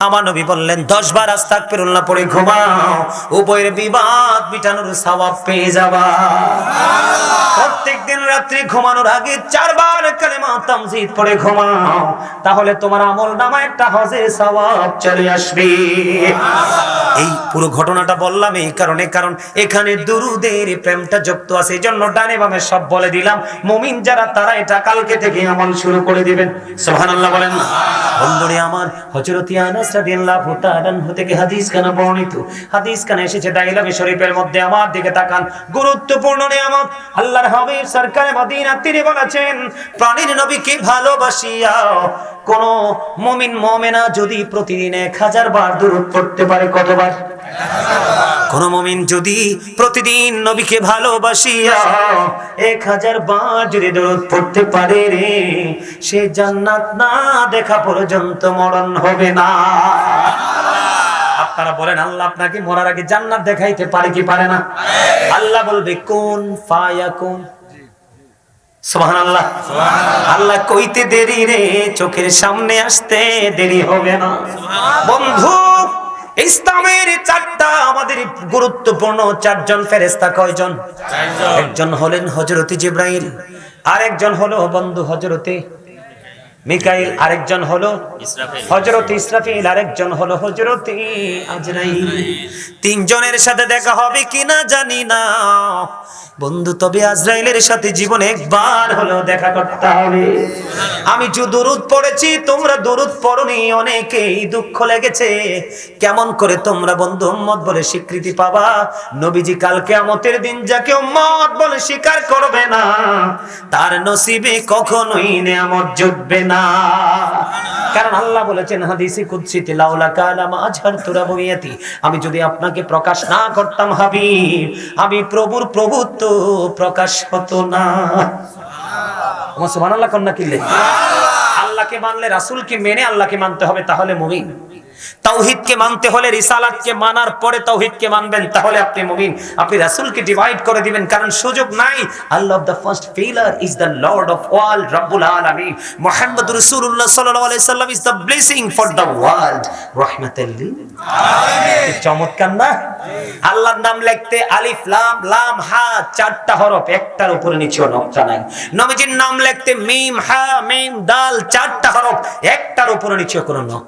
আমার নবী বললেন 10 বার আস্তাগফিরুল্লাহ পড়ে ঘুমাও, উভয়ের বিবাদ মিটানোর সওয়াব পেয়ে যাবা। প্রত্যেকদিন রাত্রি ঘুমানোর আগে 4 বার কালেমা তামজিদ পড়ে ঘুমাও, তাহলে তোমার আমলনামায় একটা হজের সওয়াব চলে আসবে। এই পুরো ঘটনাটা বললাম এই কারণে, কারণ এখানে দুরুদের প্রেমটা যুক্ত আছে, এইজন্য ডানে বামে সব বলে দিলাম। মুমিন যারা তারা এটা কালকে থেকে আমল শুরু করে দিবেন। সুবহানাল্লাহ বলেন না। বন্ধুরে আমার, হযরত আনাস রাদিয়াল্লাহু তাআলা থেকে হাদিস খানা বর্ণিত, হাদিস খানা এসেছে দাইলামে শরীফের মধ্যে। আমার দিকে তাকান, গুরুত্বপূর্ণ নিয়ামত আল্লাহর হাবিব সরকারে মদিনা তিনি বলেছেন, প্রাণীর নবীকে ভালোবাসিয়া কোন মুমিন মুমিনা যদি প্রতিদিন 1000 বার দুরূদ পড়তে পারে, কতবার? কোন মুমিন যদি প্রতিদিন নবীকে ভালোবাসিয়া 1000 বার যদি দুরূদ পড়তে পারে রে, সে জান্নাত না দেখা পর্যন্ত মরণ হবে না। আপনারা বলেন, আল্লাহ আপনাকে মরার আগে জান্নাত দেখাইতে পারে কি পারে না? আল্লাহ বলবে কুন ফায়াকুন। সুবহানাল্লাহ। আল্লাহ কইতে দেরি রে, চোখের সামনে আসতে দেরি হবে না। বন্ধু, ইসলামের 4টা আমাদের গুরুত্বপূর্ণ 4 জন ফেরেশতা। কয়জন? 4 জন। একজন হলেন হযরত জিবরাইল, আরেকজন হলো বন্ধু হযরতে মিকাইল, আরেকজন হলো হযরত ইসরাফিল, আরেকজন হলো হযরত আজরাইল। 3 জনের সাথে দেখা হবে কিনা জানি না বন্ধু, তবে আজরাইলের সাথে জীবনে একবার হলেও দেখা করতে হবে। আমি যে দরুদ পড়েছি, তোমরা দরুদ পড়নি, অনেকেই দুঃখ লেগেছে। কেমন করে তোমরা বন্ধু উম্মত বলে স্বীকৃতি পাবা? নবীজি কাল কিয়ামতের দিন যাকে উম্মত বলে স্বীকার করবে না, তার নসিবে কখনোই নিয়ামত জুটবে না। কারণ আল্লাহ বলেছেন হাদিসে কুদসিতে, লাউলা কালাম আজহারতু রাবুবিয়াতি, আমি যদি আপনাকে প্রকাশ না করতাম হাবিব, আমি প্রভুর প্রভুত্ব প্রকাশ হতো না। সুবহানাল্লাহ কন্যা কিলে। আল্লাহকে মানলে, রাসূলকে মেনে আল্লাহকে মানতে হবে, তাহলে মুমিন। তাওহীদকে মানতে হলে রিসালাতকে মানার পরে তাওহীদকে মানবেন, তাহলে আপনি মুমিন। আপনি রাসূলকে ডিভাইড করে দিবেন, কারণ সুযোগ নাই। Allah the first pillar is the lord of all, রব্বুল আলামিন। মুহাম্মদুর রাসূলুল্লাহ সাল্লাল্লাহু আলাইহি সাল্লাম is the blessing for the world, রাহমাতাল লিল আলামিন। চমৎকার না? আল্লাহর নাম লিখতে আলিফ লাম লাম হা 4টা হরফ, একটার উপরে নিচে নকশা নাই। নবীজির নাম লিখতে মিম হা মিম দাল 4টা হরফ, একটার উপরে নিচে কোনো নকশা